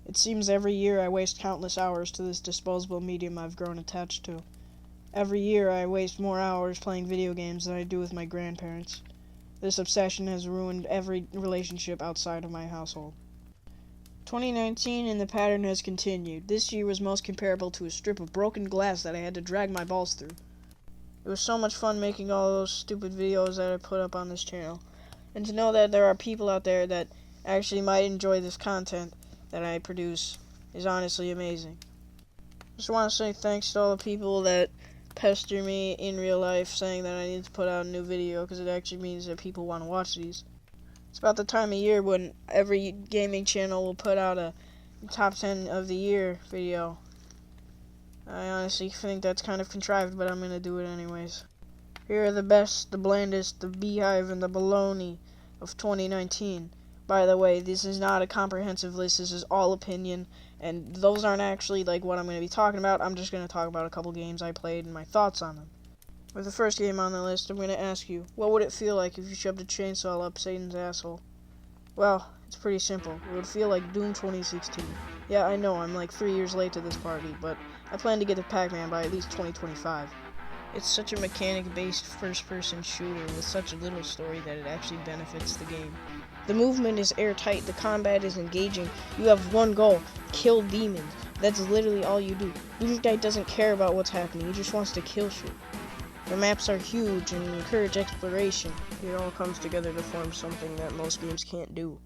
It seems every year I waste countless hours to this disposable medium I've grown attached to. Every year I waste more hours playing video games than I do with my grandparents. This obsession has ruined every relationship outside of my household. 2019 and the pattern has continued. This year was most comparable to a strip of broken glass that I had to drag my balls through. It was so much fun making all those stupid videos that I put up on this channel. And to know that there are people out there that actually might enjoy this content that I produce is honestly amazing. Just want to say thanks to all the people that pester me in real life saying that I need to put out a new video, because it actually means that people want to watch these. It's about the time of year when every gaming channel will put out a top 10 of the year video. I honestly think that's kind of contrived, but I'm going to do it anyways. Here are the best, the blandest, the beehive, and the baloney of 2019. By the way, this is not a comprehensive list, this is all opinion, and those aren't actually like what I'm going to be talking about. I'm just going to talk about a couple games I played and my thoughts on them. With the first game on the list, I'm going to ask you, what would it feel like if you shoved a chainsaw up Satan's asshole? Well, it's pretty simple. It would feel like Doom 2016. Yeah, I know, I'm like 3 years late to this party, but I plan to get to Pac-Man by at least 2025. It's such a mechanic-based first-person shooter with such a little story that it actually benefits the game. The movement is airtight, the combat is engaging, you have one goal, kill demons. That's literally all you do. Doomsday doesn't care about what's happening, he just wants to kill shit. The maps are huge and encourage exploration. It all comes together to form something that most games can't do.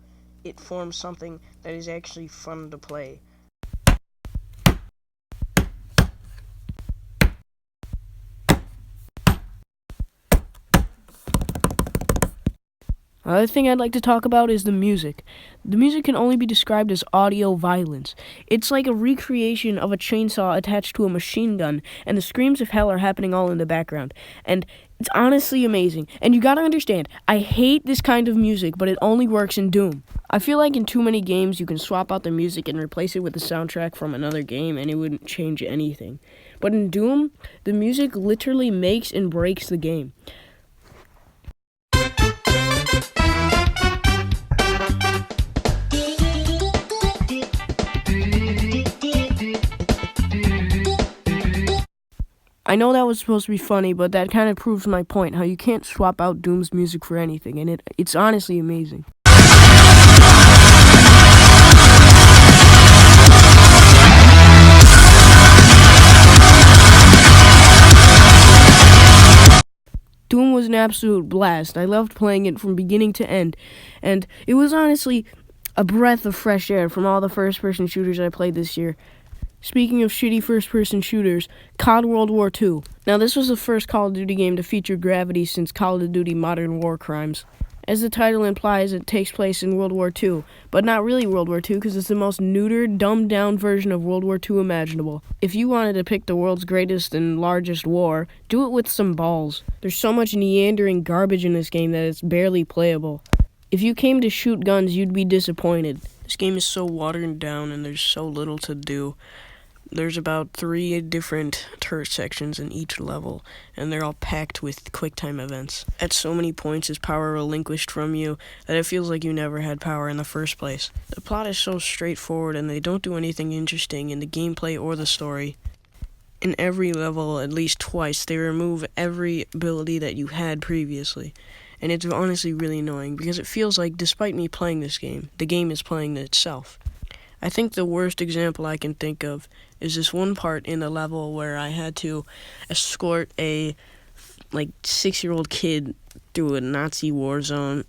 It forms something that is actually fun to play. Another thing I'd like to talk about is the music. The music can only be described as audio violence. It's like a recreation of a chainsaw attached to a machine gun, and the screams of hell are happening all in the background. And it's honestly amazing. And you gotta understand, I hate this kind of music, but it only works in Doom. I feel like in too many games you can swap out the music and replace it with the soundtrack from another game and it wouldn't change anything. But in Doom, the music literally makes and breaks the game. I know that was supposed to be funny, but that kind of proves my point, how you can't swap out Doom's music for anything, and it's honestly amazing. Doom was an absolute blast. I loved playing it from beginning to end, and it was honestly a breath of fresh air from all the first-person shooters I played this year. Speaking of shitty first-person shooters, COD World War II. Now, this was the first Call of Duty game to feature gravity since Call of Duty Modern War Crimes. As the title implies, it takes place in World War II, but not really World War II because it's the most neutered, dumbed-down version of World War II imaginable. If you wanted to pick the world's greatest and largest war, do it with some balls. There's so much meandering garbage in this game that it's barely playable. If you came to shoot guns, you'd be disappointed. This game is so watered down and there's so little to do. There's about 3 different turret sections in each level, and they're all packed with quick-time events. At so many points is power relinquished from you that it feels like you never had power in the first place. The plot is so straightforward, and they don't do anything interesting in the gameplay or the story. In every level, at least twice, they remove every ability that you had previously. And it's honestly really annoying, because it feels like, despite me playing this game, the game is playing itself. I think the worst example I can think of is this one part in the level where I had to escort a 6-year-old kid through a Nazi war zone,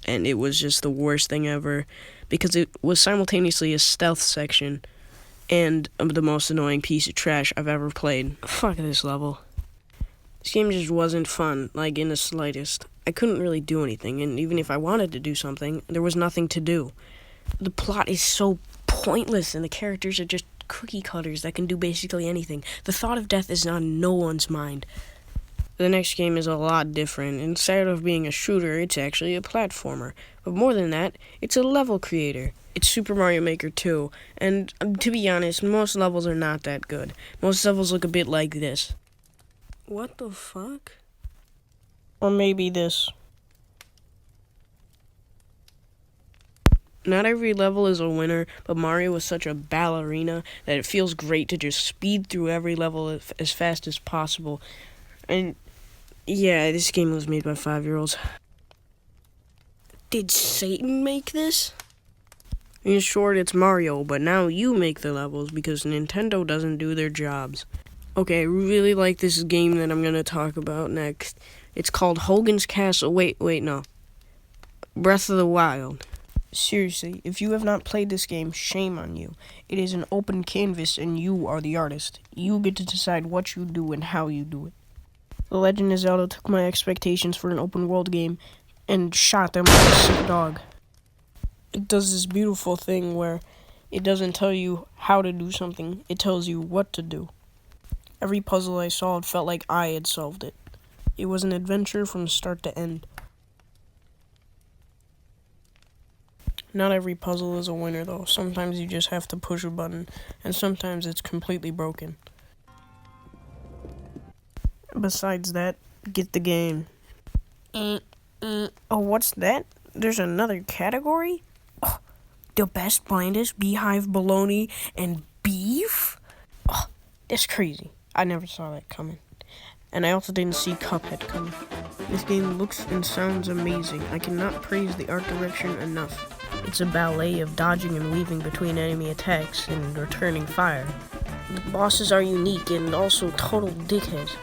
and it was just the worst thing ever because it was simultaneously a stealth section and the most annoying piece of trash I've ever played. Fuck this level. This game just wasn't fun, like in the slightest. I couldn't really do anything, and even if I wanted to do something, there was nothing to do. The plot is so pointless, and the characters are just cookie cutters that can do basically anything. The thought of death is on no one's mind. The next game is a lot different. Instead of being a shooter, it's actually a platformer. But more than that, it's a level creator. It's Super Mario Maker 2, and to be honest, most levels are not that good. Most levels look a bit like this. What the fuck? Or maybe this. Not every level is a winner, but Mario is such a ballerina that it feels great to just speed through every level as fast as possible. And yeah, this game was made by 5-year-olds. Did Satan make this? In short, it's Mario, but now you make the levels because Nintendo doesn't do their jobs. Okay, I really like this game that I'm going to talk about next. It's called Hogan's Castle. Wait, no. Breath of the Wild. Seriously, if you have not played this game, shame on you. It is an open canvas and you are the artist. You get to decide what you do and how you do it. The Legend of Zelda took my expectations for an open world game and shot them like a sick dog. It does this beautiful thing where it doesn't tell you how to do something, it tells you what to do. Every puzzle I solved felt like I had solved it. It was an adventure from start to end. Not every puzzle is a winner, though. Sometimes you just have to push a button, and sometimes it's completely broken. Besides that, get the game. Oh, what's that? There's another category? Oh, the best, blandest, beehive, bologna, and beef? Oh, that's crazy. I never saw that coming. And I also didn't see Cuphead coming. This game looks and sounds amazing. I cannot praise the art direction enough. It's a ballet of dodging and weaving between enemy attacks and returning fire. The bosses are unique and also total dickheads.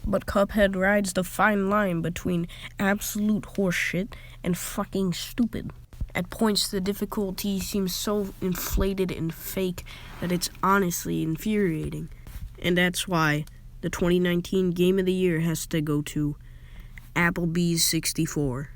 But Cuphead rides the fine line between absolute horseshit and fucking stupid. At points, the difficulty seems so inflated and fake that it's honestly infuriating. And that's why the 2019 Game of the Year has to go to Applebee's 64.